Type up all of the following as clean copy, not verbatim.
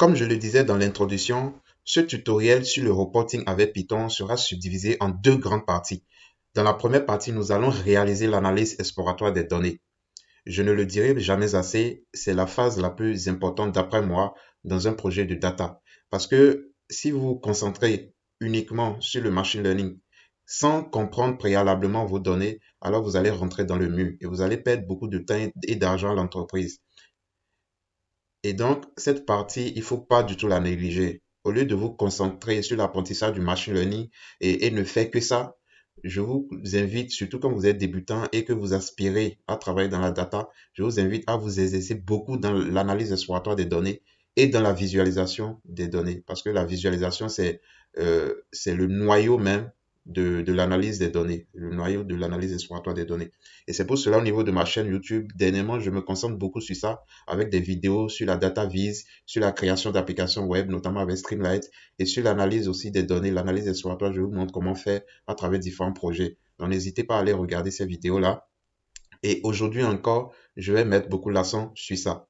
Comme je le disais dans l'introduction, ce tutoriel sur le reporting avec Python sera subdivisé en deux grandes parties. Dans la première partie, nous allons réaliser l'analyse exploratoire des données. Je ne le dirai jamais assez, c'est la phase la plus importante d'après moi dans un projet de data. Parce que si vous vous concentrez uniquement sur le machine learning sans comprendre préalablement vos données, alors vous allez rentrer dans le mur et vous allez perdre beaucoup de temps et d'argent à l'entreprise. Et donc, cette partie, il faut pas du tout la négliger. Au lieu de vous concentrer sur l'apprentissage du machine learning et ne faire que ça, je vous invite, surtout quand vous êtes débutant et que vous aspirez à travailler dans la data, je vous invite à vous exercer beaucoup dans l'analyse exploratoire des données et dans la visualisation des données. Parce que la visualisation, c'est le noyau même de l'analyse des données, le noyau de l'analyse exploratoire des données. Et c'est pour cela, au niveau de ma chaîne YouTube, dernièrement, je me concentre beaucoup sur ça avec des vidéos sur la data vise, sur la création d'applications web, notamment avec Streamlight, et sur l'analyse aussi des données, l'analyse exploratoire. Je vous montre comment faire à travers différents projets. Donc, n'hésitez pas à aller regarder ces vidéos-là. Et aujourd'hui encore, je vais mettre beaucoup l'accent sur ça.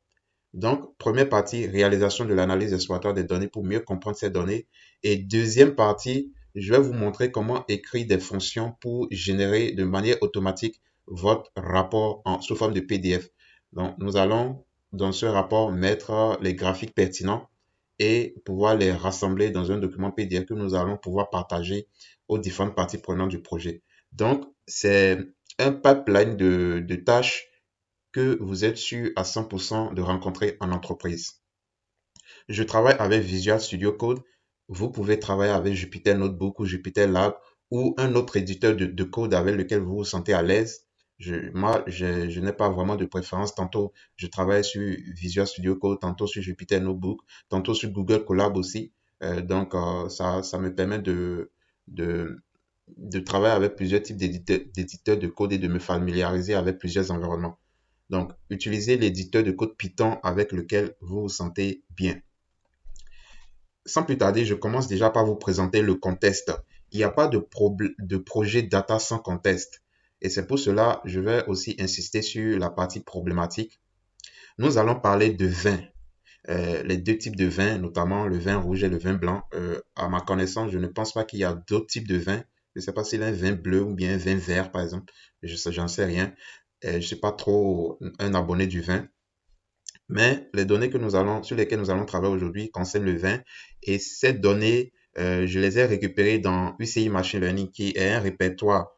Donc, première partie, réalisation de l'analyse exploratoire des données pour mieux comprendre ces données. Et deuxième partie, je vais vous montrer comment écrire des fonctions pour générer de manière automatique votre rapport sous forme de PDF. Donc, nous allons dans ce rapport mettre les graphiques pertinents et pouvoir les rassembler dans un document PDF que nous allons pouvoir partager aux différentes parties prenantes du projet. Donc, c'est un pipeline de tâches que vous êtes sûr à 100% de rencontrer en entreprise. Je travaille avec Visual Studio Code. Vous pouvez travailler avec Jupyter Notebook ou Jupyter Lab ou un autre éditeur de code avec lequel vous vous sentez à l'aise. Je n'ai pas vraiment de préférence. Tantôt, je travaille sur Visual Studio Code, tantôt sur Jupyter Notebook, tantôt sur Google Colab aussi. Ça me permet de, de travailler avec plusieurs types d'éditeurs de code et de me familiariser avec plusieurs environnements. Donc, utilisez l'éditeur de code Python avec lequel vous vous sentez bien. Sans plus tarder, je commence déjà par vous présenter le contexte. Il n'y a pas de projet data sans contexte. Et c'est pour cela que je vais aussi insister sur la partie problématique. Nous allons parler de vin. Les deux types de vin, notamment le vin rouge et le vin blanc. À ma connaissance, je ne pense pas qu'il y a d'autres types de vins. Je ne sais pas s'il y a un vin bleu ou bien un vin vert, par exemple. J'en sais rien. Je ne suis pas trop un abonné du vin. Mais les données sur lesquelles nous allons travailler aujourd'hui concernent le vin. Et ces données, je les ai récupérées dans UCI Machine Learning, qui est un répertoire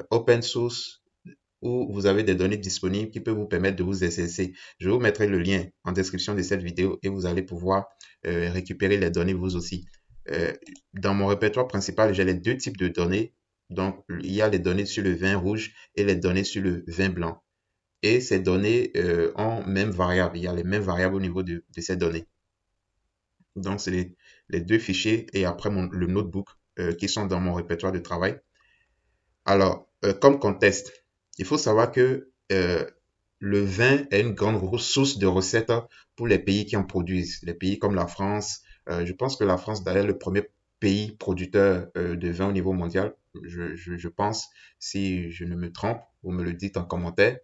open source où vous avez des données disponibles qui peuvent vous permettre de vous exercer. Je vous mettrai le lien en description de cette vidéo et vous allez pouvoir récupérer les données vous aussi. Dans mon répertoire principal, j'ai les deux types de données. Donc, il y a les données sur le vin rouge et les données sur le vin blanc. Et ces données ont même variable. Il y a les mêmes variables au niveau de ces données. Donc, c'est les deux fichiers et après le notebook qui sont dans mon répertoire de travail. Alors, comme contexte, il faut savoir que le vin est une grande source de recettes pour les pays qui en produisent. Les pays comme la France, je pense que la France d'ailleurs est le premier pays producteur de vin au niveau mondial. Je pense, si je ne me trompe, vous me le dites en commentaire.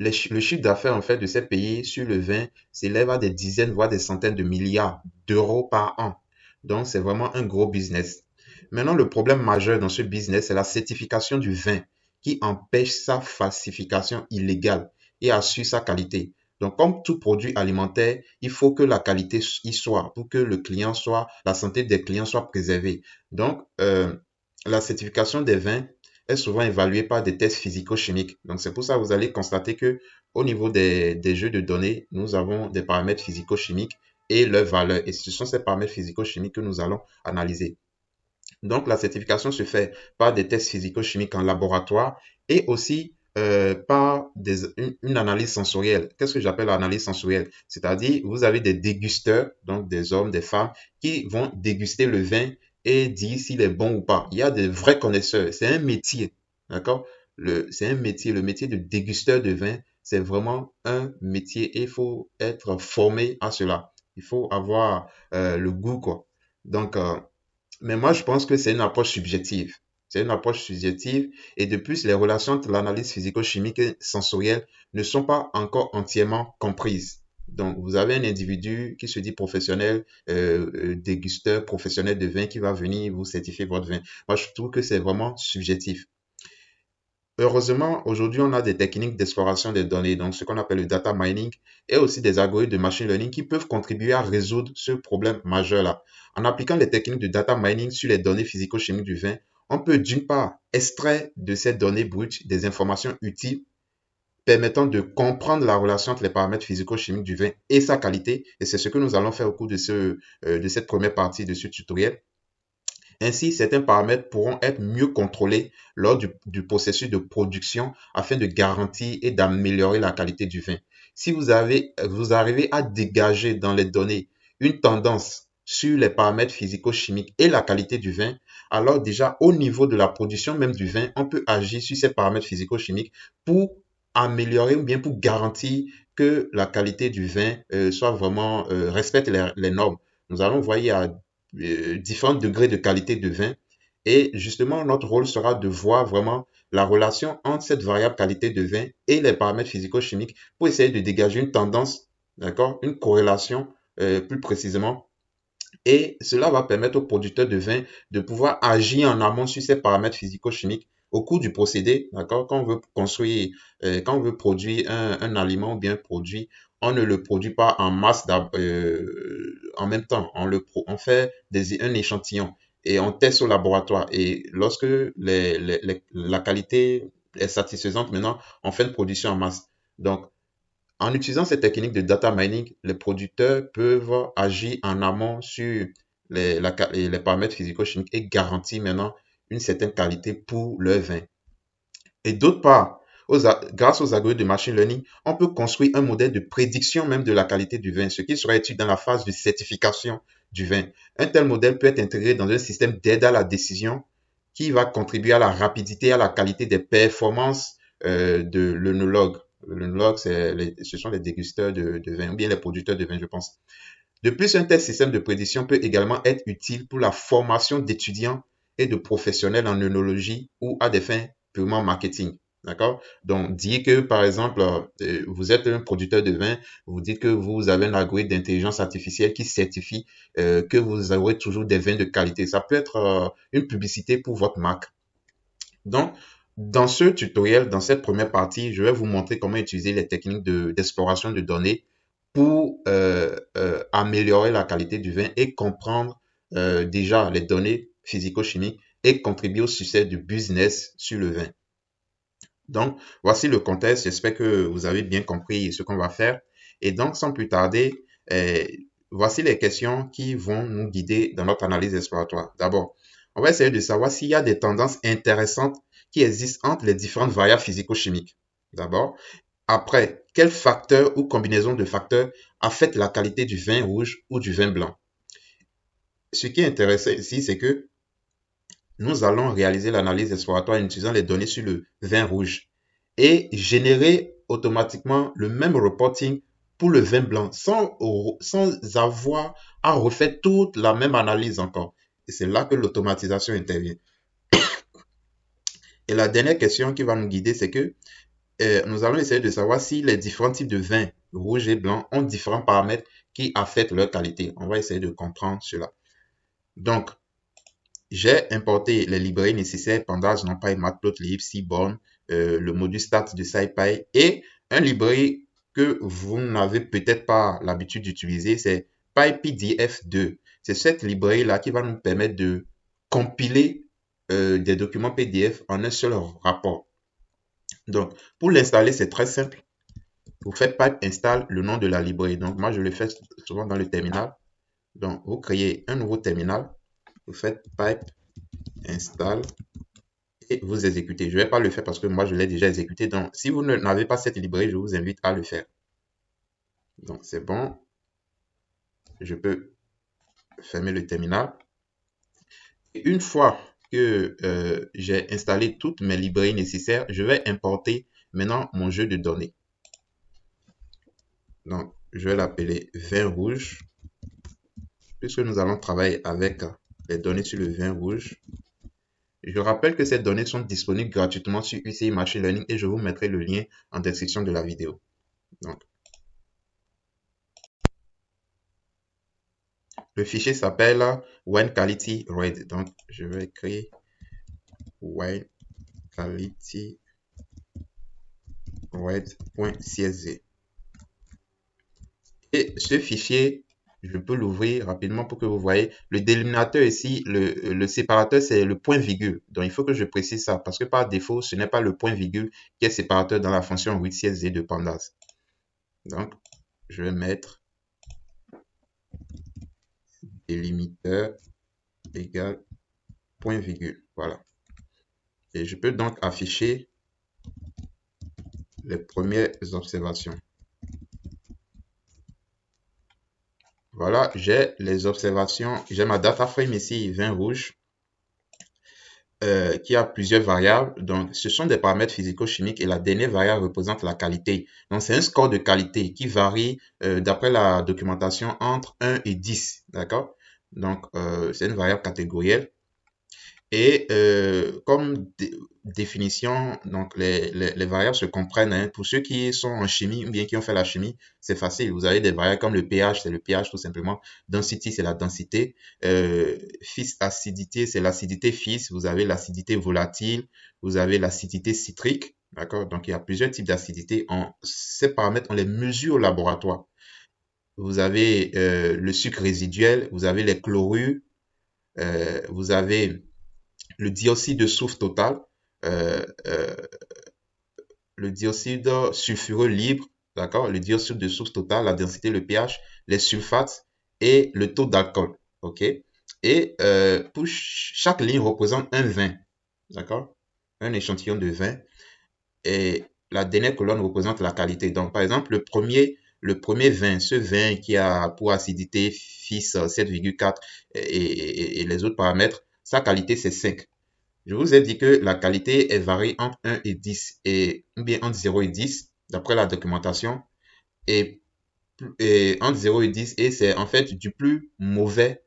Le chiffre d'affaires en fait de ces pays sur le vin s'élève à des dizaines, voire des centaines de milliards d'euros par an. Donc, c'est vraiment un gros business. Maintenant, le problème majeur dans ce business, c'est la certification du vin qui empêche sa falsification illégale et assure sa qualité. Donc, comme tout produit alimentaire, il faut que la qualité y soit pour que la santé des clients soit préservée. Donc, la certification des vins est souvent évaluée par des tests physico-chimiques. Donc, c'est pour ça que vous allez constater que au niveau des jeux de données, nous avons des paramètres physico-chimiques et leurs valeurs. Et ce sont ces paramètres physico-chimiques que nous allons analyser. Donc, la certification se fait par des tests physico-chimiques en laboratoire et aussi par une analyse sensorielle. Qu'est-ce que j'appelle l'analyse sensorielle? C'est-à-dire, vous avez des dégusteurs, donc des hommes, des femmes, qui vont déguster le vin et dire s'il est bon ou pas. Il y a des vrais connaisseurs. C'est un métier, d'accord? C'est un métier. Le métier de dégusteur de vin, c'est vraiment un métier et il faut être formé à cela. Il faut avoir le goût, quoi. Donc, mais moi, je pense que c'est une approche subjective. C'est une approche subjective et de plus, les relations entre l'analyse physico-chimique et sensorielle ne sont pas encore entièrement comprises. Donc, vous avez un individu qui se dit professionnel, dégusteur professionnel de vin qui va venir vous certifier votre vin. Moi, je trouve que c'est vraiment subjectif. Heureusement, aujourd'hui, on a des techniques d'exploration des données, donc ce qu'on appelle le data mining, et aussi des algorithmes de machine learning qui peuvent contribuer à résoudre ce problème majeur-là. En appliquant les techniques de data mining sur les données physico-chimiques du vin, on peut d'une part extraire de ces données brutes des informations utiles permettant de comprendre la relation entre les paramètres physico-chimiques du vin et sa qualité, et c'est ce que nous allons faire au cours de cette première partie de ce tutoriel. Ainsi, certains paramètres pourront être mieux contrôlés lors du processus de production afin de garantir et d'améliorer la qualité du vin. Si vous arrivez à dégager dans les données une tendance sur les paramètres physico-chimiques et la qualité du vin, alors déjà au niveau de la production même du vin, on peut agir sur ces paramètres physico-chimiques pour améliorer ou bien pour garantir que la qualité du vin soit vraiment respecte les normes. Nous allons voir, il y a différents degrés de qualité de vin. Et justement, notre rôle sera de voir vraiment la relation entre cette variable qualité de vin et les paramètres physico-chimiques pour essayer de dégager une tendance, d'accord, une corrélation plus précisément. Et cela va permettre aux producteurs de vin de pouvoir agir en amont sur ces paramètres physico-chimiques au cours du procédé, d'accord? Quand on veut construire, quand on veut produire un aliment ou bien un produit, on ne le produit pas en masse en même temps. On fait un échantillon et on teste au laboratoire. Et lorsque la qualité est satisfaisante, maintenant, on fait une production en masse. Donc, en utilisant cette technique de data mining, les producteurs peuvent agir en amont sur les paramètres physico-chimiques et garantir maintenant une certaine qualité pour leur vin. Et d'autre part, grâce aux algorithmes de machine learning, on peut construire un modèle de prédiction même de la qualité du vin, ce qui sera étudié dans la phase de certification du vin. Un tel modèle peut être intégré dans un système d'aide à la décision qui va contribuer à la rapidité et à la qualité des performances de l'œnologue. L'œnologue, ce sont les dégusteurs de vin, ou bien les producteurs de vin, je pense. De plus, un tel système de prédiction peut également être utile pour la formation d'étudiants et de professionnels en œnologie ou à des fins purement marketing. D'accord? Donc, dire que, par exemple, vous êtes un producteur de vin, vous dites que vous avez un algorithme d'intelligence artificielle qui certifie que vous aurez toujours des vins de qualité. Ça peut être une publicité pour votre marque. Donc, dans ce tutoriel, dans cette première partie, je vais vous montrer comment utiliser les techniques d'exploration de données pour améliorer la qualité du vin et comprendre déjà les données physico-chimiques et contribuer au succès du business sur le vin. Donc, voici le contexte. J'espère que vous avez bien compris ce qu'on va faire. Et donc, sans plus tarder, voici les questions qui vont nous guider dans notre analyse exploratoire. D'abord, on va essayer de savoir s'il y a des tendances intéressantes qui existent entre les différentes variables physico-chimiques. D'abord. Après, quels facteurs ou combinaisons de facteurs affectent la qualité du vin rouge ou du vin blanc? Ce qui est intéressant ici, c'est que nous allons réaliser l'analyse exploratoire en utilisant les données sur le vin rouge et générer automatiquement le même reporting pour le vin blanc sans avoir à refaire toute la même analyse encore. Et c'est là que l'automatisation intervient. Et la dernière question qui va nous guider, c'est que nous allons essayer de savoir si les différents types de vins rouges et blancs ont différents paramètres qui affectent leur qualité. On va essayer de comprendre cela. Donc, j'ai importé les librairies nécessaires, Pandas, NumPy, Matplotlib, Seaborn, le module stat de SciPy et un librairie que vous n'avez peut-être pas l'habitude d'utiliser, c'est PyPDF2. C'est cette librairie-là qui va nous permettre de compiler des documents PDF en un seul rapport. Donc, pour l'installer, c'est très simple. Vous faites pipe install le nom de la librairie. Donc, moi, je le fais souvent dans le terminal. Donc, vous créez un nouveau terminal. Vous faites pipe install et vous exécutez. Je ne vais pas le faire parce que moi, je l'ai déjà exécuté. Donc, si vous n'avez pas cette librairie, je vous invite à le faire. Donc, c'est bon. Je peux fermer le terminal. Et une fois que j'ai installé toutes mes librairies nécessaires, je vais importer maintenant mon jeu de données. Donc, je vais l'appeler vin rouge, puisque nous allons travailler avec les données sur le vin rouge. Je rappelle que ces données sont disponibles gratuitement sur UCI Machine Learning et je vous mettrai le lien en description de la vidéo. Donc, Le fichier s'appelle wine quality red. Donc, je vais écrire wine quality red.csv. Et ce fichier, je peux l'ouvrir rapidement pour que vous voyez. Le délimitateur ici, le séparateur, c'est le point virgule. Donc, il faut que je précise ça parce que par défaut, ce n'est pas le point virgule qui est séparateur dans la fonction read.csv de pandas. Donc, je vais mettre délimiteur égale point virgule. Voilà. Et je peux donc afficher les premières observations. Voilà, j'ai les observations. J'ai ma data frame ici, 20 rouge, qui a plusieurs variables. Donc, ce sont des paramètres physico-chimiques et la dernière variable représente la qualité. Donc, c'est un score de qualité qui varie d'après la documentation entre 1 et 10. D'accord? Donc, c'est une variable catégorielle. Et comme définition, donc les variables se comprennent. Hein. Pour ceux qui sont en chimie ou bien qui ont fait la chimie, c'est facile. Vous avez des variables comme le pH, c'est le pH tout simplement. Density, c'est la densité. Fils acidité, c'est l'acidité fils. Vous avez l'acidité volatile. Vous avez l'acidité citrique. D'accord? Donc, il y a plusieurs types d'acidité. Ces paramètres, on les mesure au laboratoire. Vous avez le sucre résiduel. Vous avez les chlorures. Vous avez le dioxyde de soufre total, le dioxyde sulfureux libre, d'accord, le dioxyde de soufre total, la densité, le pH, les sulfates et le taux d'alcool, ok. Et pour chaque ligne représente un vin, d'accord, un échantillon de vin. Et la dernière colonne représente la qualité. Donc, par exemple, le premier vin, ce vin qui a pour acidité fils 7,4 et les autres paramètres, sa qualité c'est 5. Je vous ai dit que la qualité est variée entre 1 et 10, ou bien entre 0 et 10, d'après la documentation, et entre 0 et 10, et c'est en fait du plus mauvais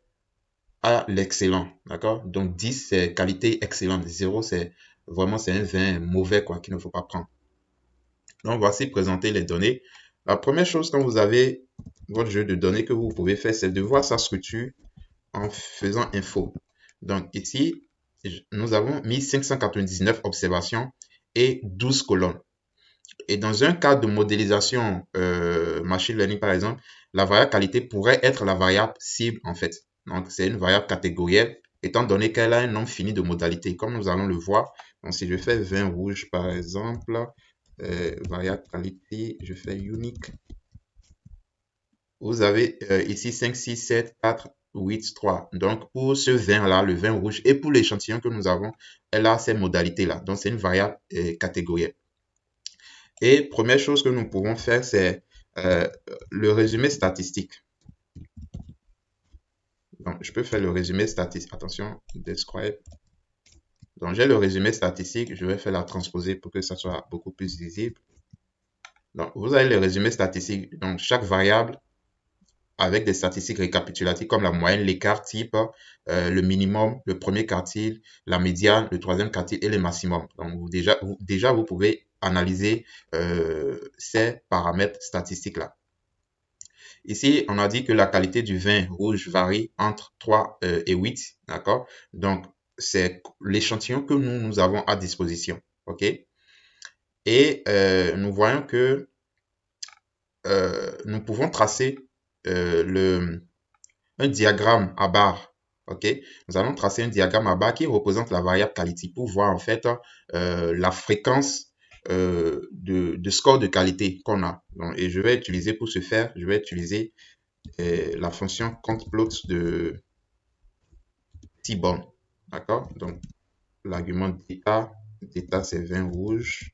à l'excellent, d'accord? Donc 10, c'est qualité excellente, 0, c'est vraiment c'est un vin mauvais, quoi, qu'il ne faut pas prendre. Donc voici présenter les données. La première chose quand vous avez votre jeu de données que vous pouvez faire, c'est de voir sa structure en faisant info. Donc ici, nous avons mis 599 observations et 12 colonnes. Et dans un cas de modélisation machine learning, par exemple, la variable qualité pourrait être la variable cible, en fait. Donc, c'est une variable catégorielle, étant donné qu'elle a un nombre fini de modalités, comme nous allons le voir. Donc, si je fais 20 rouge, par exemple, variable qualité, je fais unique. Vous avez ici 5, 6, 7, 4, 8, 3. Donc, pour ce vin-là, le vin rouge, et pour l'échantillon que nous avons, elle a ces modalités-là. Donc, c'est une variable catégorielle. Et première chose que nous pouvons faire, c'est le résumé statistique. Donc, je peux faire le résumé statistique. Attention, describe. Donc, j'ai le résumé statistique. Je vais faire la transposer pour que ça soit beaucoup plus visible. Donc, vous avez le résumé statistique. Donc, chaque variable avec des statistiques récapitulatives comme la moyenne, l'écart type, le minimum, le premier quartile, la médiane, le troisième quartile et le maximum. Donc, déjà, vous pouvez analyser ces paramètres statistiques-là. Ici, on a dit que la qualité du vin rouge varie entre 3 et 8, d'accord? Donc, c'est l'échantillon que nous avons à disposition, ok? Et nous voyons que nous pouvons tracer un diagramme à barre, ok? Nous allons tracer un diagramme à barre qui représente la variable qualité pour voir en fait la fréquence de score de qualité qu'on a. Donc, et je vais utiliser pour ce faire, je vais utiliser la fonction countplot de T-bon. D'accord? Donc, l'argument data c'est 20 rouge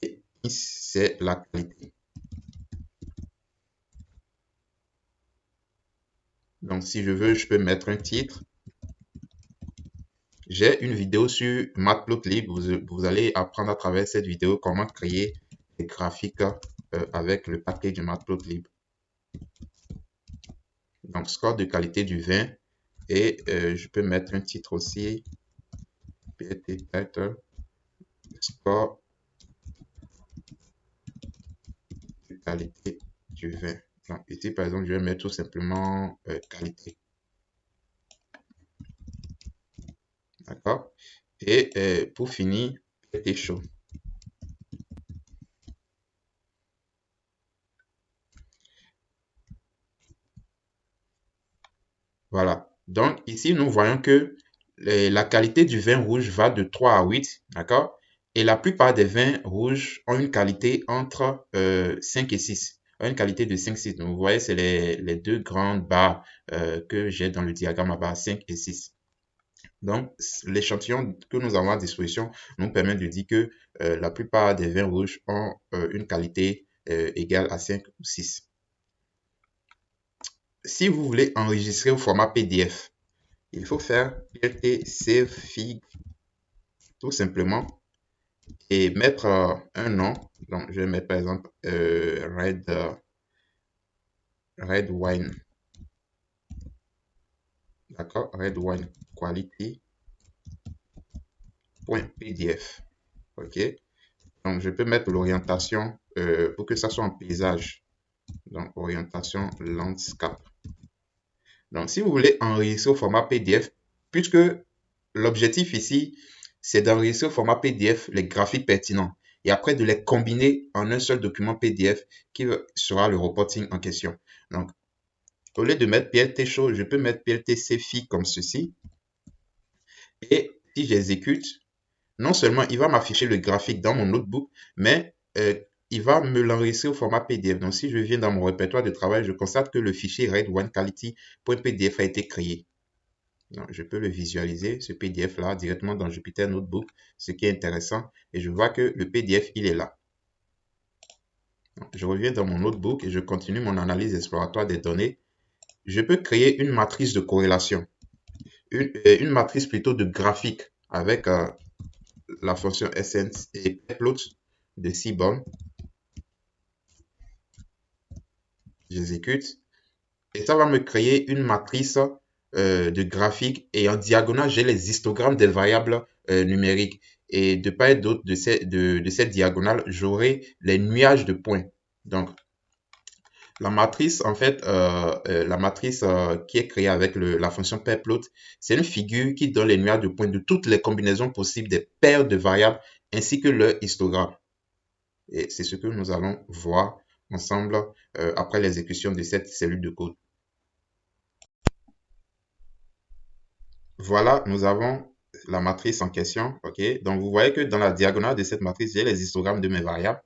et c'est la qualité. Donc, si je veux, je peux mettre un titre. J'ai une vidéo sur Matplotlib. Vous allez apprendre à travers cette vidéo comment créer des graphiques avec le package Matplotlib. Donc, score de qualité du vin. Et je peux mettre un titre aussi. PT title. Score de qualité du vin. Donc, ici, par exemple, je vais mettre tout simplement qualité. D'accord? Et pour finir, PT chaud. Voilà. Donc, ici, nous voyons que la qualité du vin rouge va de 3 à 8, d'accord? Et la plupart des vins rouges ont une qualité entre 5 et 6. Une qualité de 5-6. Donc, vous voyez, c'est les deux grandes barres que j'ai dans le diagramme à barre 5 et 6. Donc, l'échantillon que nous avons à disposition nous permet de dire que la plupart des vins rouges ont une qualité égale à 5 ou 6. Si vous voulez enregistrer au format PDF, il faut faire PLT Save Fig tout simplement et mettre un nom. Donc, je vais mettre par exemple Red Wine. D'accord? Red Wine Quality.pdf. OK? Donc, je peux mettre l'orientation pour que ça soit en paysage. Donc, orientation landscape. Donc, si vous voulez enregistrer au format PDF, puisque l'objectif ici, c'est d'enregistrer au format PDF les graphiques pertinents et après de les combiner en un seul document PDF qui sera le reporting en question. Donc, au lieu de mettre PLT show, je peux mettre PLT CFI comme ceci. Et si j'exécute, non seulement il va m'afficher le graphique dans mon notebook, mais il va me l'enregistrer au format PDF. Donc, si je viens dans mon répertoire de travail, je constate que le fichier Red One Quality.pdf a été créé. Donc, je peux le visualiser, ce PDF-là, directement dans Jupyter Notebook, ce qui est intéressant. Et je vois que le PDF, il est là. Donc, je reviens dans mon notebook et je continue mon analyse exploratoire des données. Je peux créer une matrice de corrélation, une matrice plutôt de graphique avec la fonction essence et plot de Seaborn. J'exécute et ça va me créer une matrice de graphique et en diagonale, j'ai les histogrammes des variables numériques. Et de part et d'autre de cette diagonale, j'aurai les nuages de points. Donc, la matrice, en fait, la matrice qui est créée avec la fonction pairPlot, c'est une figure qui donne les nuages de points de toutes les combinaisons possibles des paires de variables ainsi que leur histogramme. Et c'est ce que nous allons voir ensemble après l'exécution de cette cellule de code. Voilà, nous avons la matrice en question. OK? Donc, vous voyez que dans la diagonale de cette matrice, j'ai les histogrammes de mes variables.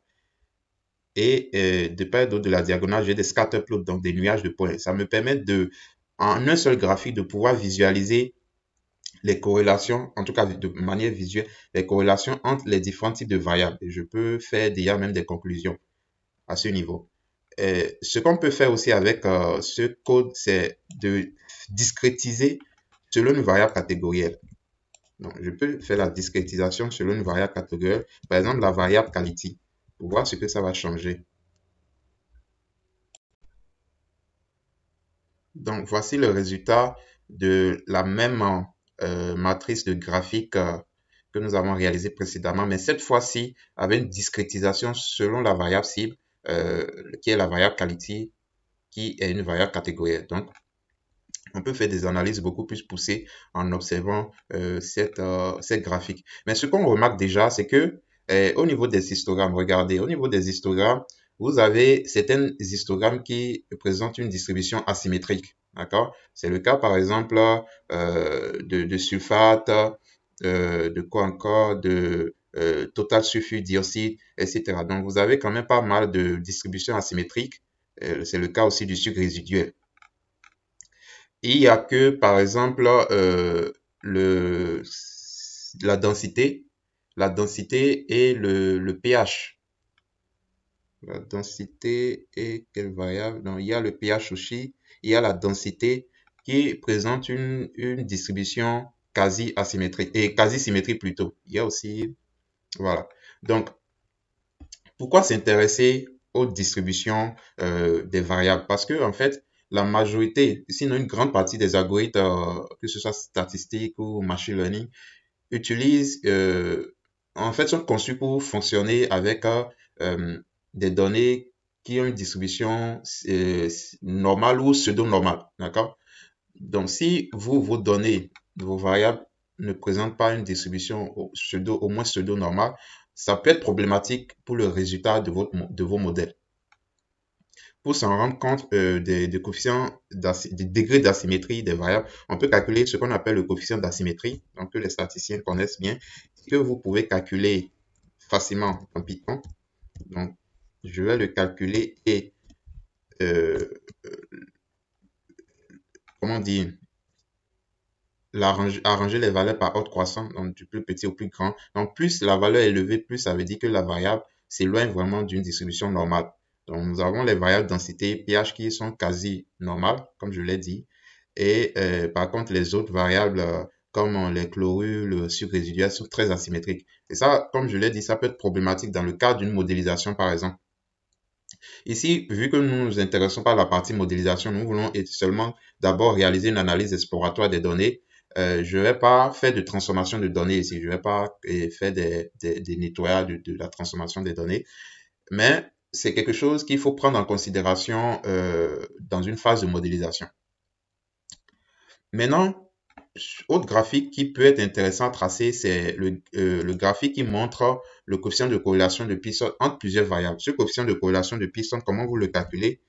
Et de part et d'autre de la diagonale, j'ai des scatter plots, donc des nuages de points. Ça me permet en un seul graphique, de pouvoir visualiser les corrélations, en tout cas de manière visuelle, les corrélations entre les différents types de variables. Et je peux faire déjà même des conclusions à ce niveau. Ce qu'on peut faire aussi avec ce code, c'est de discrétiser selon une variable catégorielle. Donc, je peux faire la discrétisation selon une variable catégorielle, par exemple la variable quality, pour voir ce que ça va changer. Donc, voici le résultat de la même matrice de graphique que nous avons réalisé précédemment, mais cette fois-ci avec une discrétisation selon la variable cible, qui est la variable quality, qui est une variable catégorielle. Donc, on peut faire des analyses beaucoup plus poussées en observant cette graphique. Mais ce qu'on remarque déjà, c'est que au niveau des histogrammes, regardez, au niveau des histogrammes, vous avez certains histogrammes qui présentent une distribution asymétrique. D'accord? C'est le cas, par exemple, de sulfate, de quoi encore, de total sulfure dioxyde, etc. Donc, vous avez quand même pas mal de distributions asymétriques. C'est le cas aussi du sucre résiduel. Il y a que, par exemple, le, la densité, et le pH. La densité et quelle variable? Donc, il y a le pH aussi, il y a la densité qui présente une distribution quasi asymétrique, et quasi symétrique plutôt. Il y a aussi, voilà. Donc, pourquoi s'intéresser aux distributions des variables? Parce que, en fait, la majorité, sinon une grande partie des algorithmes, que ce soit statistique ou machine learning, utilisent, en fait, sont conçus pour fonctionner avec des données qui ont une distribution normale ou pseudo-normale. D'accord? Donc, si vos données, vos variables ne présentent pas une distribution au moins pseudo-normale, ça peut être problématique pour le résultat de vos modèles. Pour s'en rendre compte des coefficients, des degrés d'asymétrie des variables, on peut calculer ce qu'on appelle le coefficient d'asymétrie, donc que les statisticiens connaissent bien, que vous pouvez calculer facilement en Python. Donc, je vais le calculer et, euh, comment dire, arranger les valeurs par ordre croissant, donc du plus petit au plus grand. Donc, plus la valeur est élevée, plus ça veut dire que la variable s'éloigne vraiment d'une distribution normale. Donc, nous avons les variables densité pH qui sont quasi normales, comme je l'ai dit. Et par contre, les autres variables, comme les chlorures, le sucre résiduel, sont très asymétriques. Et ça, comme je l'ai dit, ça peut être problématique dans le cadre d'une modélisation, par exemple. Ici, vu que nous nous intéressons pas à la partie modélisation, nous voulons seulement d'abord réaliser une analyse exploratoire des données. Je ne vais pas faire de transformation de données ici. Je ne vais pas faire des nettoyages de la transformation des données. Mais c'est quelque chose qu'il faut prendre en considération dans une phase de modélisation. Maintenant, autre graphique qui peut être intéressant à tracer, c'est le graphique qui montre le coefficient de corrélation de Pearson entre plusieurs variables. Ce coefficient de corrélation de Pearson, comment vous le calculez?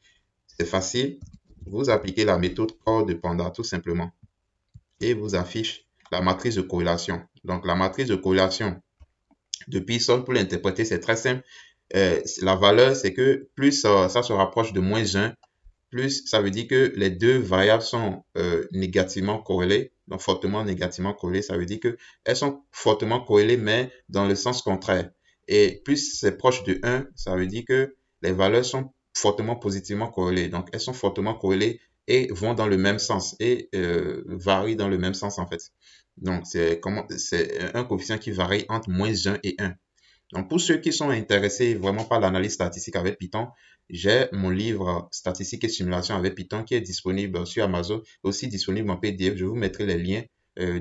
C'est facile. Vous appliquez la méthode corps de Panda tout simplement et vous affiche la matrice de corrélation. Donc, la matrice de corrélation de Pearson, pour l'interpréter, c'est très simple. La valeur, c'est que plus ça se rapproche de -1, plus ça veut dire que les deux variables sont négativement corrélées, donc fortement négativement corrélées. Ça veut dire qu'elles sont fortement corrélées, mais dans le sens contraire. Et plus c'est proche de 1, ça veut dire que les valeurs sont fortement positivement corrélées. Donc, elles sont fortement corrélées et vont dans le même sens et varient dans le même sens en fait. Donc, c'est un coefficient qui varie entre -1 et 1. Donc, pour ceux qui sont intéressés vraiment par l'analyse statistique avec Python, j'ai mon livre Statistique et simulation avec Python qui est disponible sur Amazon, aussi disponible en PDF. Je vous mettrai les liens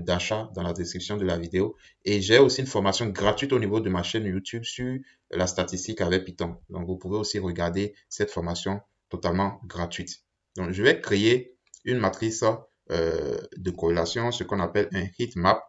d'achat dans la description de la vidéo. Et j'ai aussi une formation gratuite au niveau de ma chaîne YouTube sur la statistique avec Python. Donc, vous pouvez aussi regarder cette formation totalement gratuite. Donc, je vais créer une matrice de corrélation, ce qu'on appelle un heatmap,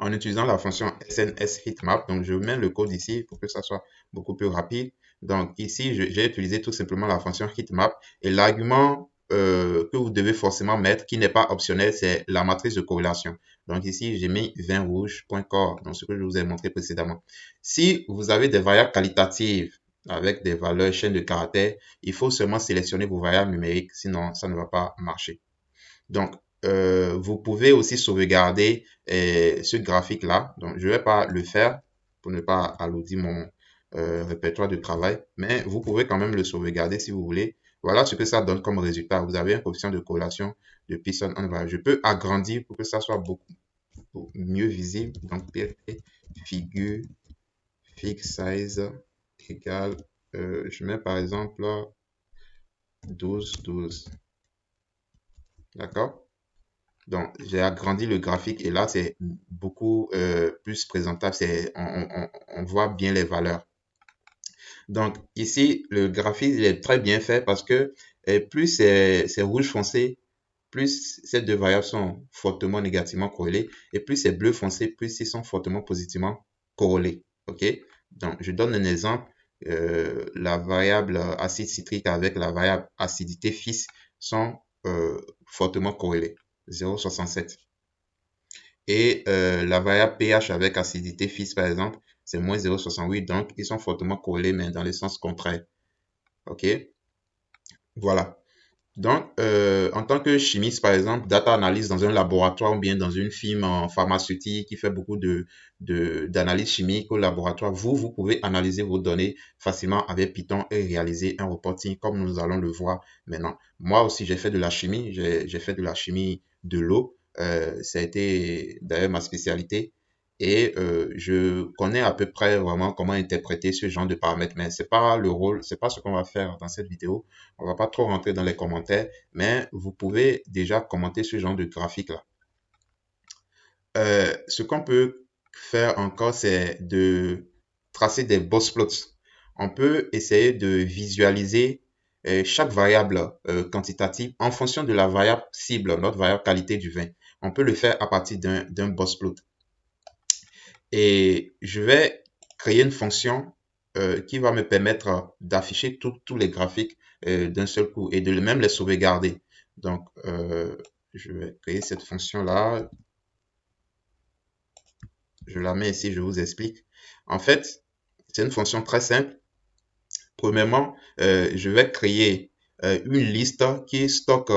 en utilisant la fonction SNSHeatMap. Donc, je mets le code ici pour que ça soit beaucoup plus rapide. Donc, ici, j'ai utilisé tout simplement la fonction heatmap. Et l'argument que vous devez forcément mettre, qui n'est pas optionnel, c'est la matrice de corrélation. Donc, ici, j'ai mis vin rouge.core, donc ce que je vous ai montré précédemment. Si vous avez des variables qualitatives avec des valeurs chaîne de caractères, il faut seulement sélectionner vos variables numériques, sinon ça ne va pas marcher. Donc, vous pouvez aussi sauvegarder ce graphique-là. Donc, je ne vais pas le faire pour ne pas alourdir mon répertoire de travail, mais vous pouvez quand même le sauvegarder si vous voulez. Voilà ce que ça donne comme résultat. Vous avez un coefficient de corrélation de Pearson. Je peux agrandir pour que ça soit beaucoup mieux visible. Donc, PFP figure fix size égale, je mets par exemple 12, 12. D'accord? Donc, j'ai agrandi le graphique et là, c'est beaucoup plus présentable. On voit bien les valeurs. Donc, ici, le graphique, il est très bien fait parce que plus c'est rouge foncé, plus ces deux variables sont fortement négativement corrélées. Et plus c'est bleu foncé, plus ils sont fortement positivement corrélés. OK? Donc, je donne un exemple. La variable acide citrique avec la variable acidité fils sont fortement corrélées. 0,67. Et la variable pH avec acidité fils, par exemple, c'est moins 0,68. Donc, ils sont fortement corrélés, mais dans le sens contraire. OK? Voilà. Donc, en tant que chimiste, par exemple, data analyse dans un laboratoire ou bien dans une firme en pharmaceutique qui fait beaucoup d'analyse chimique au laboratoire, vous pouvez analyser vos données facilement avec Python et réaliser un reporting comme nous allons le voir maintenant. Moi aussi, j'ai fait de la chimie. J'ai fait de la chimie de l'eau. Ça a été d'ailleurs ma spécialité. Et je connais à peu près vraiment comment interpréter ce genre de paramètres. Mais c'est pas le rôle, c'est pas ce qu'on va faire dans cette vidéo. On va pas trop rentrer dans les commentaires, mais vous pouvez déjà commenter ce genre de graphique-là. Ce qu'on peut faire encore, c'est de tracer des box plots. on peut essayer de visualiser chaque variable quantitative en fonction de la variable cible, notre variable qualité du vin. On peut le faire à partir d'un boss plot. Et je vais créer une fonction qui va me permettre d'afficher tous les graphiques d'un seul coup et de même les sauvegarder. Donc, je vais créer cette fonction-là. Je la mets ici, je vous explique. En fait, c'est une fonction très simple. Premièrement, je vais créer une liste qui stocke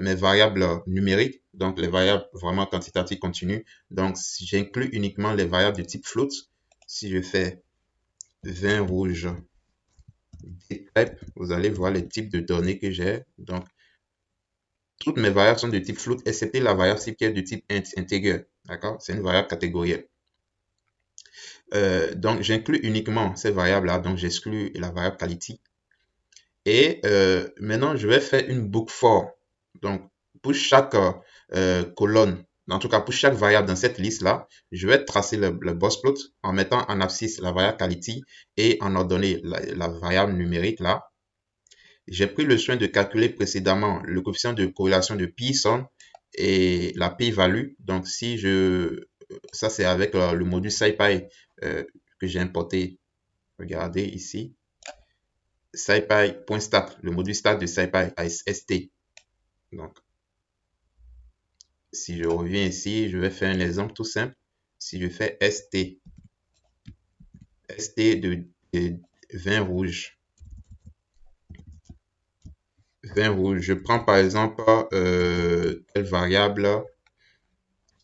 mes variables numériques, donc les variables vraiment quantitatives continues. Donc, si j'inclus uniquement les variables de type float, si je fais vin rouge des crêpes, vous allez voir les types de données que j'ai. Donc, toutes mes variables sont de type float, excepté la variable cible qui est de type integer. D'accord? C'est une variable catégorielle. Donc, j'inclus uniquement ces variables-là. Donc, j'exclus la variable quality. Et maintenant, je vais faire une boucle for. Donc, pour chaque colonne, en tout cas pour chaque variable dans cette liste-là, je vais tracer le boss plot en mettant en abscisse la variable quality et en ordonnée la variable numérique là. J'ai pris le soin de calculer précédemment le coefficient de corrélation de Pearson et la p-value. Donc, si je... Ça, c'est avec le module SciPy que j'ai importé. Regardez ici. SciPy.stat, le module stat de SciPy ST. Donc, si je reviens ici, je vais faire un exemple tout simple. Si je fais ST de vin rouge, je prends par exemple quelle variable,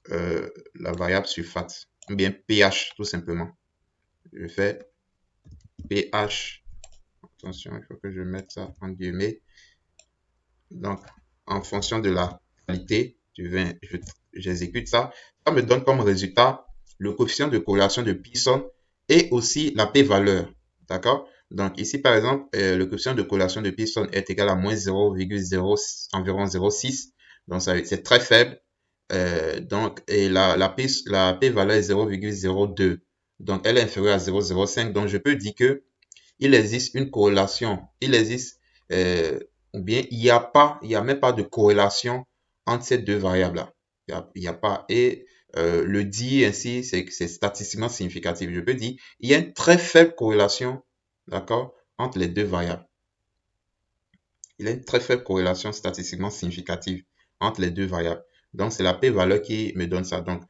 la variable sulfate, ou bien pH tout simplement. Je fais pH, attention, il faut que je mette ça en guillemets. Donc, en fonction de la qualité du vin, j'exécute ça. Ça me donne comme résultat le coefficient de corrélation de Pearson et aussi la p-valeur. D'accord? Donc, ici, par exemple, le coefficient de corrélation de Pearson est égal à moins 0,0, environ 0,6. Donc, c'est très faible. Donc, et la p-valeur est 0,02. Donc, elle est inférieure à 0,05. Donc, je peux dire que il existe une corrélation. Il existe, ou bien il n'y a même pas de corrélation entre ces deux variables-là. Il n'y a pas. Et le dire ainsi, c'est que c'est statistiquement significatif. Je peux dire, il y a une très faible corrélation, d'accord, entre les deux variables. Il y a une très faible corrélation statistiquement significative entre les deux variables. Donc, c'est la p-valeur qui me donne ça. Donc,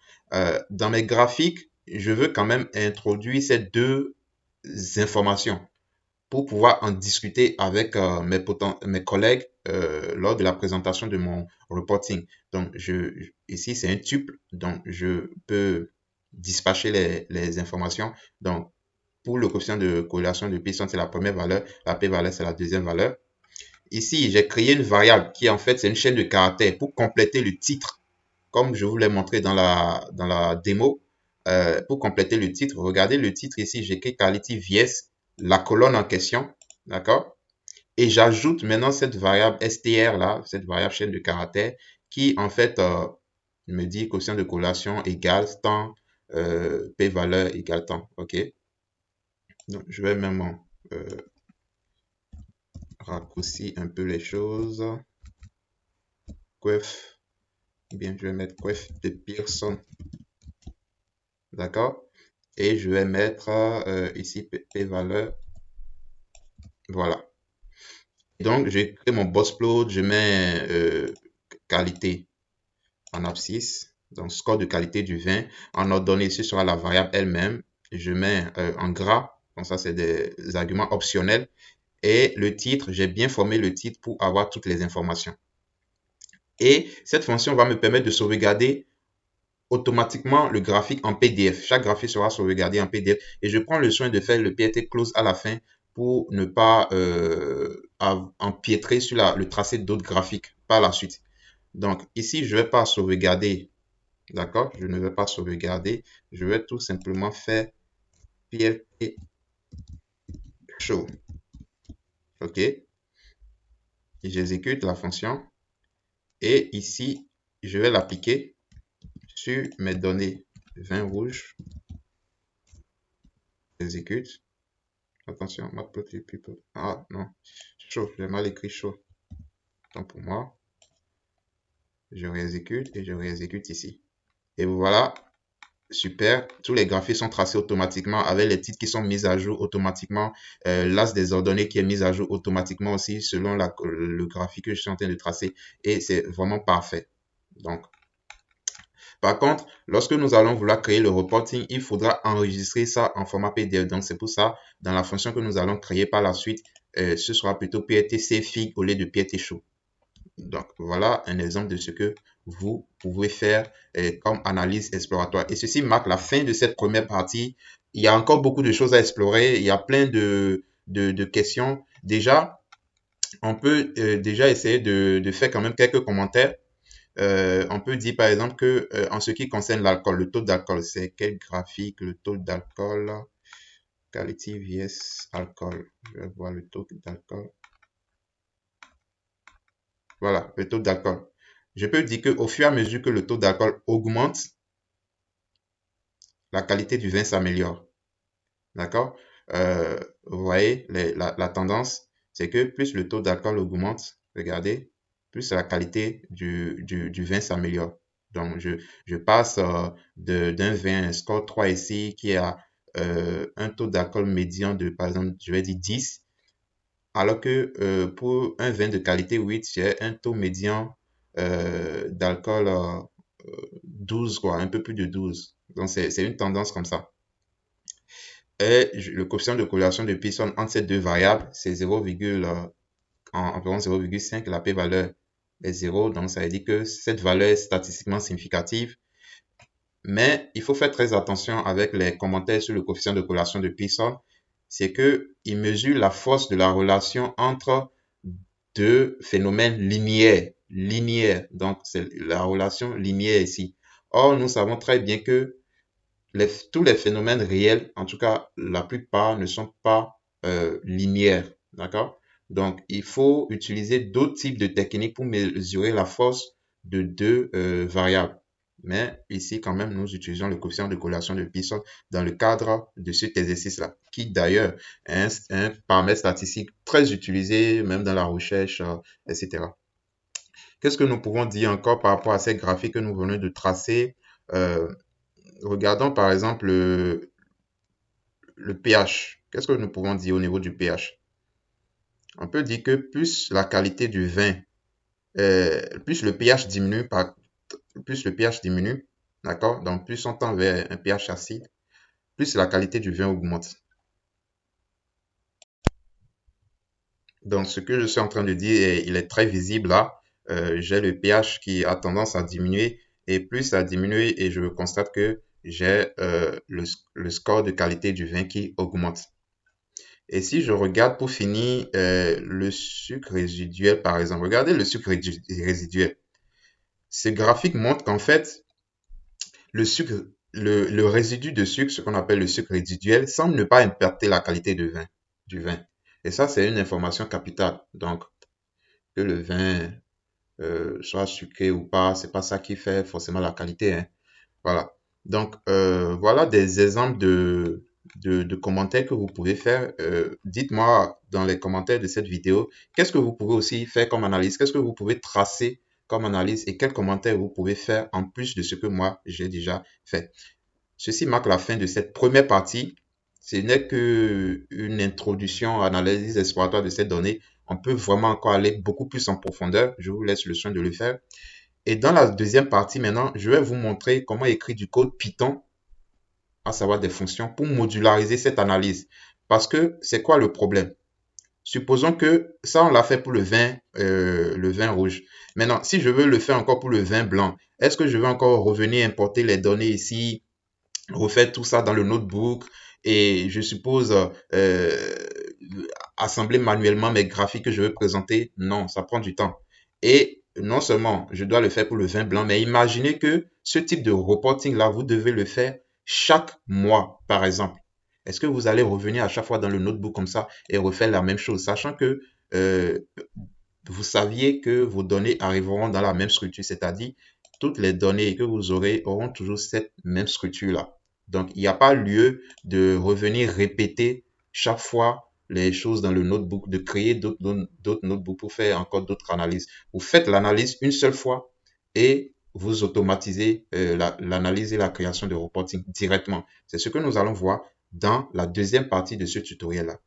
dans mes graphiques, je veux quand même introduire ces deux informations pour pouvoir en discuter avec mes collègues lors de la présentation de mon reporting. Donc, ici, c'est un tuple, donc je peux dispatcher les informations. Donc, pour le coefficient de corrélation de Pearson, c'est la première valeur, la p-valeur, c'est la deuxième valeur. Ici, j'ai créé une variable qui, en fait, c'est une chaîne de caractères pour compléter le titre, comme je vous l'ai montré dans la démo. Pour compléter le titre, regardez le titre ici, j'écris Quality VS, la colonne en question, d'accord? Et j'ajoute maintenant cette variable str là, cette variable chaîne de caractères, qui en fait me dit quotient de corrélation égale temps, p-valeur égale temps, ok? Donc, je vais même raccourcir un peu les choses. Quef, bien, je vais mettre quef de Pearson, d'accord? Et je vais mettre ici p-valeur, voilà. Donc, j'ai créé mon boss plot, je mets qualité en abscisse, donc score de qualité du vin. En ordonnée, ici sera la variable elle-même. Je mets en gras, donc ça c'est des arguments optionnels. Et le titre, j'ai bien formé le titre pour avoir toutes les informations. Et cette fonction va me permettre de sauvegarder automatiquement le graphique en PDF. Chaque graphique sera sauvegardé en PDF. Et je prends le soin de faire le PRT close à la fin pour ne pas empiétrer sur le tracé d'autres graphiques par la suite. Donc ici, je ne vais pas sauvegarder. D'accord? Je ne vais pas sauvegarder. Je vais tout simplement faire PRT show. OK? J'exécute la fonction. Et ici, je vais l'appliquer sur mes données vin rouge. J'exécute. Attention, Matplotlib people. Ah non, chaud, j'ai mal écrit chaud. Donc pour moi, je réexécute et je réexécute ici. Et voilà, super. Tous les graphiques sont tracés automatiquement avec les titres qui sont mis à jour automatiquement. L'as des ordonnées qui est mis à jour automatiquement aussi selon le graphique que je suis en train de tracer. Et c'est vraiment parfait. Donc, par contre, lorsque nous allons vouloir créer le reporting, il faudra enregistrer ça en format PDF. Donc, c'est pour ça, dans la fonction que nous allons créer par la suite, ce sera plutôt PRT-CFIG au lieu de PRT-SHOW. Donc, voilà un exemple de ce que vous pouvez faire comme analyse exploratoire. Et ceci marque la fin de cette première partie. Il y a encore beaucoup de choses à explorer. Il y a plein de questions. Déjà, on peut déjà essayer de faire quand même quelques commentaires. On peut dire par exemple que en ce qui concerne l'alcool, le taux d'alcool, c'est quel graphique? Le taux d'alcool, quality vs alcool. Je vais voir le taux d'alcool. Voilà, le taux d'alcool. Je peux dire qu'au fur et à mesure que le taux d'alcool augmente, la qualité du vin s'améliore. D'accord? Vous voyez, la tendance, c'est que plus le taux d'alcool augmente, regardez, plus la qualité du vin s'améliore. Donc, je passe d'un vin, un score 3 ici, qui a un taux d'alcool médian de, par exemple, je vais dire 10, alors que pour un vin de qualité 8, j'ai un taux médian d'alcool 12, quoi, un peu plus de 12. Donc, c'est une tendance comme ça. Et le coefficient de corrélation de Pearson entre ces deux variables, c'est 0, environ 0,5. La p-valeur est 0, donc ça veut dire que cette valeur est statistiquement significative. Mais il faut faire très attention avec les commentaires sur le coefficient de corrélation de Pearson. C'est qu'il mesure la force de la relation entre deux phénomènes linéaires. Donc, c'est la relation linéaire ici. Or, nous savons très bien que tous les phénomènes réels, en tout cas la plupart, ne sont pas linéaires. D'accord? Donc, il faut utiliser d'autres types de techniques pour mesurer la force de deux variables. Mais ici, quand même, nous utilisons le coefficient de corrélation de Pearson dans le cadre de cet exercice-là, qui d'ailleurs est un paramètre statistique très utilisé, même dans la recherche, etc. Qu'est-ce que nous pouvons dire encore par rapport à ces graphiques que nous venons de tracer? Regardons par exemple le pH. Qu'est-ce que nous pouvons dire au niveau du pH? On peut dire que plus la qualité du vin, plus le pH diminue, plus le pH diminue, d'accord? Donc plus on tend vers un pH acide, plus la qualité du vin augmente. Donc ce que je suis en train de dire, il est très visible là. J'ai le pH qui a tendance à diminuer et plus ça diminue et je constate que j'ai le score de qualité du vin qui augmente. Et si je regarde pour finir le sucre résiduel, par exemple, regardez le sucre résiduel. Ce graphique montre qu'en fait, le sucre, le résidu de sucre, ce qu'on appelle le sucre résiduel, semble ne pas impacter la qualité du vin. Et ça, c'est une information capitale. Donc, que le vin soit sucré ou pas, c'est pas ça qui fait forcément la qualité, hein. Voilà. Donc, voilà des exemples de commentaires que vous pouvez faire. Dites-moi dans les commentaires de cette vidéo, qu'est-ce que vous pouvez aussi faire comme analyse? Qu'est-ce que vous pouvez tracer comme analyse et quels commentaires vous pouvez faire en plus de ce que moi, j'ai déjà fait. Ceci marque la fin de cette première partie. Ce n'est qu'une introduction à l'analyse exploratoire de ces données. On peut vraiment encore aller beaucoup plus en profondeur. Je vous laisse le soin de le faire. Et dans la deuxième partie, maintenant, je vais vous montrer comment écrire du code Python, à savoir des fonctions, pour modulariser cette analyse. Parce que c'est quoi le problème? Supposons que ça, on l'a fait pour le vin rouge. Maintenant, si je veux le faire encore pour le vin blanc, est-ce que je vais encore revenir importer les données ici, refaire tout ça dans le notebook et je suppose assembler manuellement mes graphiques que je veux présenter? Non, ça prend du temps. Et non seulement je dois le faire pour le vin blanc, mais imaginez que ce type de reporting-là, vous devez le faire chaque mois, par exemple. Est-ce que vous allez revenir à chaque fois dans le notebook comme ça et refaire la même chose, sachant que euh, vous saviez que vos données arriveront dans la même structure, c'est-à-dire toutes les données que vous aurez auront toujours cette même structure-là. Donc, il n'y a pas lieu de revenir répéter chaque fois les choses dans le notebook, de créer d'autres notebooks pour faire encore d'autres analyses. Vous faites l'analyse une seule fois et vous automatisez l'analyse et la création de reporting directement. C'est ce que nous allons voir dans la deuxième partie de ce tutoriel-là.